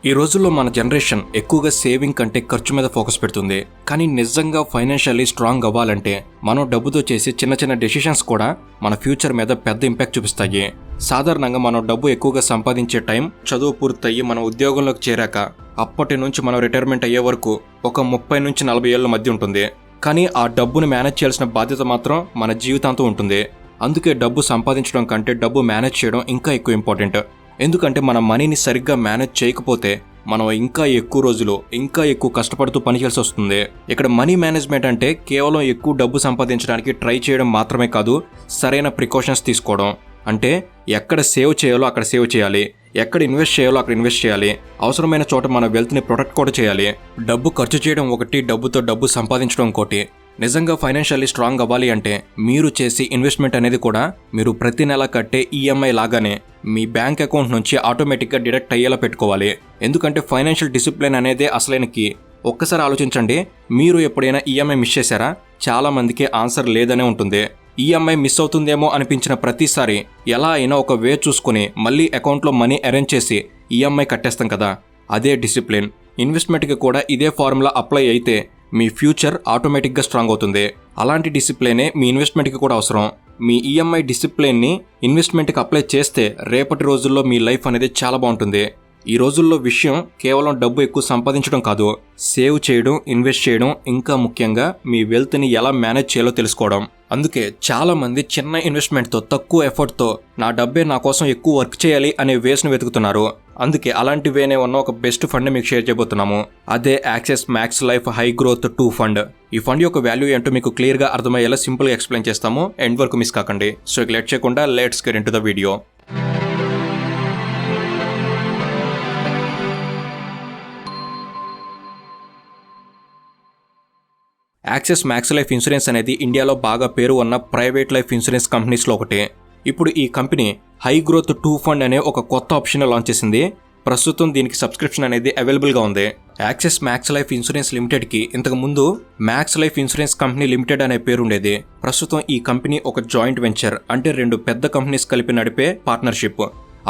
ఈ రోజుల్లో మన జనరేషన్ ఎక్కువగా సేవింగ్ కంటే ఖర్చు మీద ఫోకస్ పెడుతుంది. కానీ నిజంగా ఫైనాన్షియల్లీ స్ట్రాంగ్ అవ్వాలంటే మనం డబ్బుతో చేసే చిన్న చిన్న డెసిషన్స్ కూడా మన ఫ్యూచర్ మీద పెద్ద ఇంపాక్ట్ చూపిస్తాయి. సాధారణంగా మనం డబ్బు ఎక్కువగా సంపాదించే టైం చదువు పూర్తయ్యి మన ఉద్యోగంలోకి చేరాక అప్పటి నుంచి మనం రిటైర్మెంట్ అయ్యే వరకు ఒక 30 నుంచి 40 ఏళ్ల మధ్య ఉంటుంది. కానీ ఆ డబ్బును మేనేజ్ చేయాల్సిన బాధ్యత మాత్రం మన జీవితాంతం ఉంటుంది. అందుకే డబ్బు సంపాదించడం కంటే డబ్బు మేనేజ్ చేయడం ఇంకా ఎక్కువ ఇంపార్టెంట్. ఎందుకంటే మన మనీని సరిగ్గా మేనేజ్ చేయకపోతే మనం ఇంకా ఎక్కువ రోజులు ఇంకా ఎక్కువ కష్టపడుతూ పనిచేయాల్సి వస్తుంది. ఇక్కడ మనీ మేనేజ్మెంట్ అంటే కేవలం ఎక్కువ డబ్బు సంపాదించడానికి ట్రై చేయడం మాత్రమే కాదు, సరైన ప్రికాషన్స్ తీసుకోవడం. అంటే ఎక్కడ సేవ్ చేయాలో అక్కడ సేవ్ చేయాలి, ఎక్కడ ఇన్వెస్ట్ చేయాలో అక్కడ ఇన్వెస్ట్ చేయాలి, అవసరమైన చోట మన వెల్త్ని ప్రొటెక్ట్ కూడా చేయాలి. డబ్బు ఖర్చు చేయడం ఒకటి, డబ్బుతో డబ్బు సంపాదించడం ఇంకోటి. నిజంగా ఫైనాన్షియల్లీ స్ట్రాంగ్ అవ్వాలి అంటే మీరు చేసే ఇన్వెస్ట్మెంట్ అనేది కూడా మీరు ప్రతి నెల కట్టే ఈఎంఐ లాగానే మీ బ్యాంక్ అకౌంట్ నుంచి ఆటోమేటిక్గా డిడక్ట్ అయ్యేలా పెట్టుకోవాలి. ఎందుకంటే ఫైనాన్షియల్ డిసిప్లిన్ అనేదే అసలైన కీ. ఒక్కసారి ఆలోచించండి, మీరు ఎప్పుడైనా ఈఎంఐ మిస్ చేశారా? చాలా మందికి ఆన్సర్ లేదనే ఉంటుంది. ఈఎంఐ మిస్ అవుతుందేమో అనిపించిన ప్రతిసారి ఎలా అయినా ఒక వే చూసుకుని మళ్ళీ అకౌంట్లో మనీ అరేంజ్ చేసి ఈఎంఐ కట్టేస్తాం కదా, అదే డిసిప్లిన్. ఇన్వెస్ట్మెంట్కి కూడా ఇదే ఫార్ములా అప్లై అయితే మీ ఫ్యూచర్ ఆటోమేటిక్గా స్ట్రాంగ్ అవుతుంది. అలాంటి డిసిప్లినే మీ ఇన్వెస్ట్మెంట్కి కూడా అవసరం. మీ ఈఎంఐ డిసిప్లిన్ని ఇన్వెస్ట్మెంట్కి అప్లై చేస్తే రేపటి రోజుల్లో మీ లైఫ్ అనేది చాలా బాగుంటుంది. ఈ రోజుల్లో విషయం కేవలం డబ్బు ఎక్కువ సంపాదించడం కాదు, సేవ్ చేయడం, ఇన్వెస్ట్ చేయడం, ఇంకా ముఖ్యంగా మీ వెల్త్ని ఎలా మేనేజ్ చేయాలో తెలుసుకోవడం. అందుకే చాలా మంది చిన్న ఇన్వెస్ట్మెంట్తో తక్కువ ఎఫర్ట్తో నా డబ్బే నా కోసం ఎక్కువ వర్క్ చేయాలి అనే వేస్ను వెతుకుతున్నారు. అందుకే అలాంటి వేనే ఉన్న ఒక బెస్ట్ ఫండ్ మీకు షేర్ చేయబోతున్నాము. అదే access max Life high growth 2 fund. ఈ ఫండ్ యొక్క వాల్యూ ఏంటో మీకు క్లియర్గా అర్థమయ్యేలా సింపుల్గా ఎక్స్ప్లెయిన్ చేస్తాము. ఎండ్ వరకు మిస్ కాకండి. సో ఇక లేట్ చేయకుండా let's get into the video. Access max life insurance అనేది ఇండియాలో బాగా పేరు ఉన్న ప్రైవేట్ లైఫ్ ఇన్సూరెన్స్ కంపెనీస్లో ఒకటి. ఇప్పుడు ఈ కంపెనీ హై గ్రోత్ 2 ఫండ్ అనే ఒక కొత్త ఆప్షన్ లాంచ్ చేసింది. ప్రస్తుతం దీనికి సబ్స్క్రిప్షన్ అనేది అవైలబుల్గా ఉంది. యాక్సెస్ మ్యాక్స్ లైఫ్ ఇన్సూరెన్స్ లిమిటెడ్కి ఇంతకుముందు max life insurance company limited అనే పేరు ఉండేది. ప్రస్తుతం ఈ కంపెనీ ఒక జాయింట్ వెంచర్, అంటే 2 పెద్ద కంపెనీస్ కలిపి నడిపే పార్ట్నర్షిప్.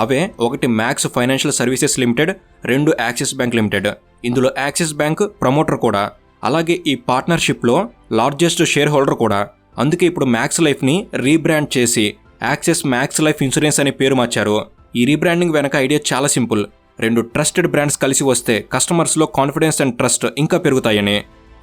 అవే ఒకటి max financial services limited, 2 axis bank limited. ఇందులో యాక్సిస్ బ్యాంక్ ప్రమోటర్ కూడా, అలాగే ఈ పార్ట్నర్షిప్లో లార్జెస్ట్ షేర్ హోల్డర్ కూడా. అందుకే ఇప్పుడు మ్యాక్స్ లైఫ్ని రీబ్రాండ్ చేసి యాక్సెస్ మ్యాక్స్ లైఫ్ ఇన్సూరెన్స్ అనే పేరు మార్చారు. ఈ రీబ్రాండింగ్ వెనక ఐడియా చాలా సింపుల్. 2 ట్రస్టెడ్ బ్రాండ్స్ కలిసి వస్తే కస్టమర్స్లో కాన్ఫిడెన్స్ అండ్ ట్రస్ట్ ఇంకా పెరుగుతాయని.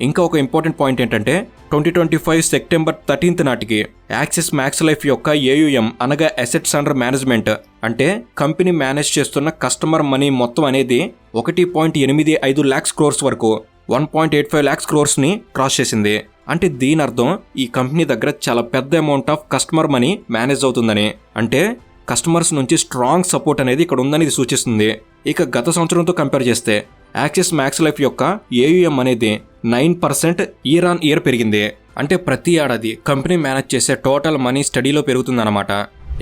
ఇంకా ఒక ఇంపార్టెంట్ పాయింట్ ఏంటంటే 2025 సెప్టెంబర్ 13 నాటికి యాక్సెస్ మ్యాక్స్ లైఫ్ యొక్క ఏయుఎం అనగా అసెట్స్ అండర్ మేనేజ్మెంట్, అంటే కంపెనీ మేనేజ్ చేస్తున్న కస్టమర్ మనీ మొత్తం అనేది 1.85 lakhs crores వరకు 1.85 lakhs crores క్రాస్ చేసింది. అంటే దీని అర్థం ఈ కంపెనీ దగ్గర చాలా పెద్ద amount of customer money manage అవుతుందని. అంటే కస్టమర్స్ నుంచి స్ట్రాంగ్ సపోర్ట్ అనేది ఇక్కడ ఉందని ఇది సూచిస్తుంది. ఇక గత సంవత్సరంతో కంపేర్ చేస్తే యాక్సెస్ మ్యాక్స్ లైఫ్ యొక్క ఏయుఎం అనేది 9% ఇయర్ ఆన్ ఇయర్ పెరిగింది. అంటే ప్రతి ఏడాది కంపెనీ మేనేజ్ చేసే టోటల్ మనీ స్టడీలో పెరుగుతుందన్నమాట.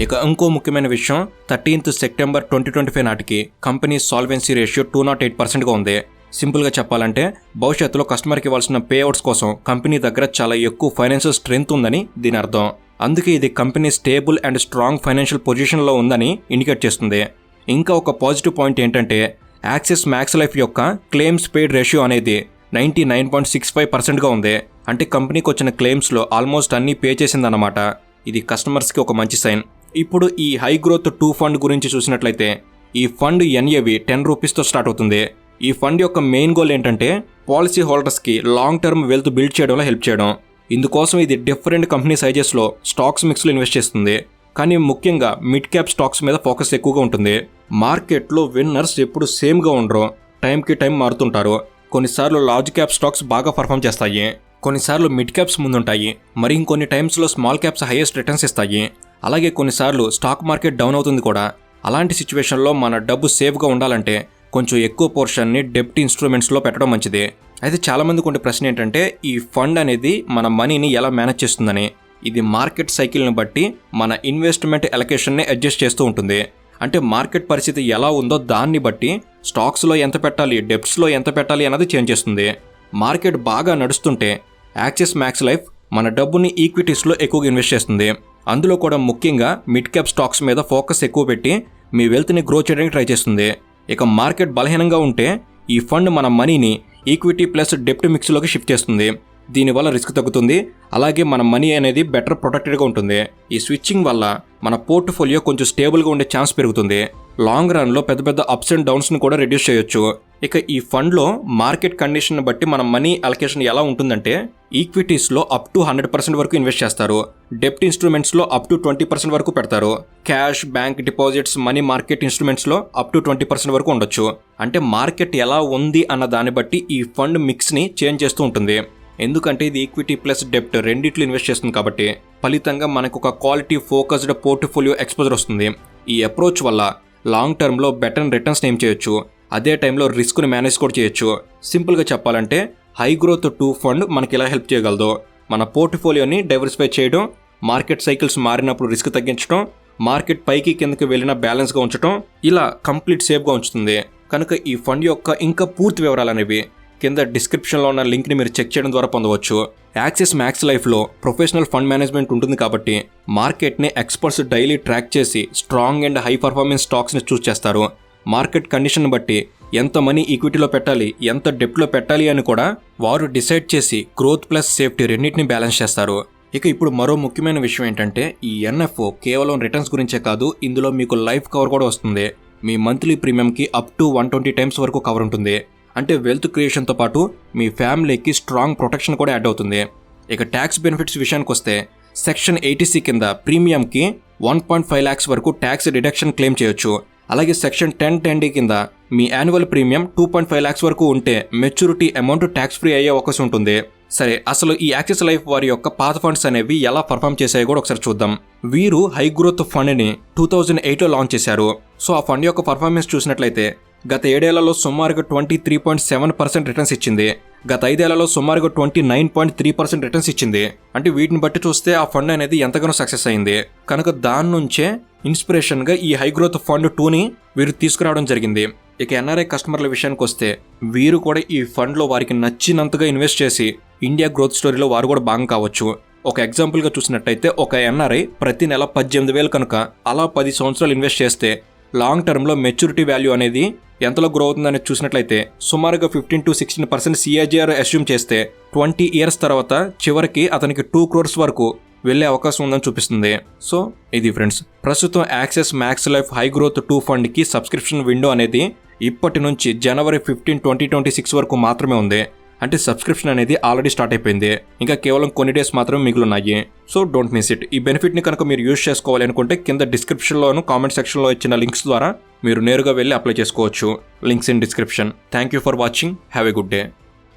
ఇక ఇంకో ముఖ్యమైన విషయం, 13th సెప్టెంబర్ 2025 నాటికి కంపెనీ సాల్వెన్సీ రేషియో 208%గా ఉంది. సింపుల్గా చెప్పాలంటే భవిష్యత్తులో కస్టమర్కి ఇవ్వాల్సిన పేఅవుట్స్ కోసం కంపెనీ దగ్గర చాలా ఎక్కువ ఫైనాన్షియల్ స్ట్రెంగ్త్ ఉందని దీని అర్థం. అందుకే ఇది company stable and strong financial పొజిషన్లో ఉందని ఇండికేట్ చేస్తుంది. ఇంకా ఒక పాజిటివ్ పాయింట్ ఏంటంటే యాక్సెస్ మ్యాక్స్ లైఫ్ యొక్క క్లెయిమ్స్ పెయిడ్ రేషియో అనేది 99.65%గా ఉంది. అంటే కంపెనీకి వచ్చిన క్లెయిమ్స్లో ఆల్మోస్ట్ అన్నీ పే చేసిందన్నమాట. ఇది కస్టమర్స్కి ఒక మంచి సైన్. ఇప్పుడు ఈ హై గ్రోత్ 2 ఫండ్ గురించి చూసినట్లయితే ఈ ఫండ్ ఎన్ఏవి 10 రూపీస్తో స్టార్ట్ అవుతుంది. ఈ ఫండ్ యొక్క మెయిన్ గోల్ ఏంటంటే పాలసీ హోల్డర్స్కి లాంగ్ టర్మ్ వెల్త్ బిల్డ్ చేయడంలో హెల్ప్ చేయడం. ఇందుకోసం ఇది డిఫరెంట్ కంపెనీ సైజెస్లో స్టాక్స్ మిక్స్లో ఇన్వెస్ట్ చేస్తుంది. కానీ ముఖ్యంగా మిడ్ క్యాప్ స్టాక్స్ మీద ఫోకస్ ఎక్కువగా ఉంటుంది. మార్కెట్లో విన్నర్స్ ఎప్పుడు సేమ్గా ఉండరు, టైంకి టైం మారుతుంటారు. కొన్నిసార్లు లార్జ్ క్యాప్ స్టాక్స్ బాగా పర్ఫామ్ చేస్తాయి, కొన్నిసార్లు మిడ్ క్యాప్స్ ముందుంటాయి, మరి ఇంకొన్ని టైమ్స్లో స్మాల్ క్యాప్స్ హైయెస్ట్ రిటర్న్స్ ఇస్తాయి. అలాగే కొన్నిసార్లు స్టాక్ మార్కెట్ డౌన్ అవుతుంది కూడా. అలాంటి సిచ్యువేషన్లో మన డబ్బు సేఫ్గా ఉండాలంటే కొంచెం ఎక్కువ పోర్షన్ని డెబ్ట్ ఇన్స్ట్రుమెంట్స్లో పెట్టడం మంచిది. అయితే చాలామందికి ఉండే ప్రశ్న ఏంటంటే ఈ ఫండ్ అనేది మన మనీని ఎలా మేనేజ్ చేస్తుందని. ఇది మార్కెట్ సైకిల్ని బట్టి మన ఇన్వెస్ట్మెంట్ ఎలకేషన్ని అడ్జస్ట్ చేస్తూ ఉంటుంది. అంటే మార్కెట్ పరిస్థితి ఎలా ఉందో దాన్ని బట్టి స్టాక్స్లో ఎంత పెట్టాలి, డెబ్ట్స్లో ఎంత పెట్టాలి అన్నది చేంజ్ చేస్తుంది. మార్కెట్ బాగా నడుస్తుంటే యాక్సెస్ మ్యాక్స్ లైఫ్ మన డబ్బుని ఈక్విటీస్లో ఎక్కువగా ఇన్వెస్ట్ చేస్తుంది. అందులో కూడా ముఖ్యంగా మిడ్ క్యాప్ స్టాక్స్ మీద ఫోకస్ ఎక్కువ పెట్టి మీ వెల్త్ని గ్రో చేయడానికి ట్రై చేస్తుంది. ఇక మార్కెట్ బలహీనంగా ఉంటే ఈ ఫండ్ మన మనీని ఈక్విటీ ప్లస్ డెప్ట్ మిక్స్లోకి షిఫ్ట్ చేస్తుంది. దీనివల్ల రిస్క్ తగ్గుతుంది, అలాగే మన మనీ అనేది బెటర్ ప్రొటెక్టెడ్గా ఉంటుంది. ఈ స్విచ్చింగ్ వల్ల మన పోర్ట్ఫోలియో కొంచెం స్టేబుల్గా ఉండే ఛాన్స్ పెరుగుతుంది. లాంగ్ రన్లో పెద్ద పెద్ద అప్స్ అండ్ డౌన్స్ని కూడా రెడ్యూస్ చేయొచ్చు. ఇక ఈ ఫండ్లో మార్కెట్ కండిషన్ బట్టి మన మనీ అలొకేషన్ ఎలా ఉంటుందంటే ఈక్విటీస్లో అప్ టు 100% వరకు ఇన్వెస్ట్ చేస్తారు, డెప్ట్ ఇన్స్ట్రుమెంట్స్లో అప్ టు 20% వరకు పెడతారు, cash, bank deposits, money market ఇన్స్ట్రుమెంట్స్లో అప్ టు 20% వరకు ఉండొచ్చు. అంటే మార్కెట్ ఎలా ఉంది అన్న దాన్ని బట్టి ఈ ఫండ్ మిక్స్ని చేంజ్ చేస్తూ ఉంటుంది. ఎందుకంటే ఇది ఈక్విటీ ప్లస్ డెప్ట్ రెండిట్లో ఇన్వెస్ట్ చేస్తుంది కాబట్టి ఫలితంగా మనకు ఒక క్వాలిటీ ఫోకస్డ్ పోర్ట్ఫోలియో ఎక్స్పోజర్ వస్తుంది. ఈ అప్రోచ్ వల్ల లాంగ్ టర్మ్లో బెటర్ రిటర్న్స్ ఏం చేయొచ్చు, అదే టైంలో రిస్క్ని మేనేజ్ కూడా చేయొచ్చు. సింపుల్గా చెప్పాలంటే హై గ్రోత్ 2 ఫండ్ మనకి ఎలా హెల్ప్ చేయగలదో, మన పోర్ట్ఫోలియోని డైవర్సిఫై చేయడం, మార్కెట్ సైకిల్స్ మారినప్పుడు రిస్క్ తగ్గించడం, మార్కెట్ పైకి కిందకి వెళ్ళిన బ్యాలెన్స్గా ఉంచడం, ఇలా కంప్లీట్ సేఫ్గా ఉంచుతుంది. కనుక ఈ ఫండ్ యొక్క ఇంకా పూర్తి వివరాలు అనేవి కింద డిస్క్రిప్షన్లో ఉన్న లింక్ని మీరు చెక్ చేయడం ద్వారా పొందవచ్చు. యాక్సిస్ మ్యాక్స్ లైఫ్లో ప్రొఫెషనల్ ఫండ్ మేనేజ్మెంట్ ఉంటుంది కాబట్టి మార్కెట్ని ఎక్స్పర్ట్స్ డైలీ ట్రాక్ చేసి స్ట్రాంగ్ అండ్ హై పర్ఫార్మెన్స్ స్టాక్స్ని చూస్ చేస్తారు. మార్కెట్ కండిషన్ బట్టి ఎంత మనీ ఈక్విటీలో పెట్టాలి, ఎంత డెప్ట్లో పెట్టాలి అని కూడా వారు డిసైడ్ చేసి గ్రోత్ ప్లస్ సేఫ్టీ రెండింటిని బ్యాలెన్స్ చేస్తారు. ఇక ఇప్పుడు మరో ముఖ్యమైన విషయం ఏంటంటే ఈ ఎన్ఎఫ్ఓ కేవలం రిటర్న్స్ గురించే కాదు, ఇందులో మీకు లైఫ్ కవర్ కూడా వస్తుంది. మీ మంత్లీ ప్రీమియంకి అప్ టు 120 టైమ్స్ వరకు కవర్ ఉంటుంది. అంటే వెల్త్ క్రియేషన్తో పాటు మీ ఫ్యామిలీకి స్ట్రాంగ్ ప్రొటెక్షన్ కూడా యాడ్ అవుతుంది. ఇక ట్యాక్స్ బెనిఫిట్స్ విషయానికి వస్తే సెక్షన్ 80C కింద ప్రీమియంకి 1.5 lakhs వరకు ట్యాక్స్ డిడక్షన్ క్లెయిమ్ చేయొచ్చు. అలాగే సెక్షన్ 1010D కింద మీ యాన్యువల్ ప్రీమియం 2.5 lakhs వరకు ఉంటే మెచ్యూరిటీ అమౌంట్ ట్యాక్స్ ఫ్రీ అయ్యే అవకాశం ఉంటుంది. సరే, అసలు ఈ యాక్సిస్ లైఫ్ వారి యొక్క పాత ఫండ్స్ అనేవి ఎలా పర్ఫామ్ చేశాయో కూడా ఒకసారి చూద్దాం. వీరు హై గ్రోత్ ఫండ్ని 2008లో లాంచ్ చేశారు. సో ఆ ఫండ్ యొక్క పర్ఫార్మెన్స్ చూసినట్లయితే గత 7 ఏళ్లలో సుమారుగా 23.7% రిటర్న్స్ ఇచ్చింది. గత 5 ఏళ్లలో సుమారుగా 29.3% రిటర్న్స్ ఇచ్చింది. అంటే వీటిని బట్టి చూస్తే ఆ ఫండ్ అనేది ఎంతగానో సక్సెస్ అయింది. కనుక దాని నుంచే ఇన్స్పిరేషన్గా ఈ హై గ్రోత్ ఫండ్ 2ని వీరు తీసుకురావడం జరిగింది. ఇక ఎన్ఆర్ఐ కస్టమర్ల విషయానికి వస్తే వీరు కూడా ఈ ఫండ్లో వారికి నచ్చినంతగా ఇన్వెస్ట్ చేసి ఇండియా గ్రోత్ స్టోరీలో వారు కూడా భాగం కావచ్చు. ఒక ఎగ్జాంపుల్గా చూసినట్టయితే ఒక ఎన్ఆర్ఐ ప్రతి నెల 18,000 కనుక అలా 10 సంవత్సరాలు ఇన్వెస్ట్ చేస్తే లాంగ్ టర్మ్లో మెచ్యూరిటీ వాల్యూ అనేది ఎంతలో గ్రో అవుతుందని చూసినట్లయితే సుమారుగా 15 to 16% CAGR అస్యూమ్ చేస్తే 20 years తర్వాత చివరికి అతనికి 2 crores వరకు వెళ్ళే అవకాశం ఉందని చూపిస్తుంది. సో ఇది ఫ్రెండ్స్, ప్రస్తుతం Axis Max Life high growth 2 ఫండ్కి సబ్స్క్రిప్షన్ విండో అనేది ఇప్పటి నుంచి January 15, 2026 వరకు మాత్రమే ఉంది. అంటే సబ్స్క్రిప్షన్ అనేది ఆల్రెడీ స్టార్ట్ అయిపోయింది, ఇంకా కేవలం కొన్ని డేస్ మాత్రమే మిగులున్నాయి. So don't miss it. ఈ బెనిఫిట్ని కనుక మీరు యూజ్ చేసుకోవాలి అనుకుంటే కింద డిస్క్రిప్షన్లోను కామెంట్ సెక్షన్లో ఇచ్చిన లింక్స్ ద్వారా మీరు నేరుగా వెళ్ళి అప్లై చేసుకోవచ్చు. Links in description. Thank you for watching. Have a good day.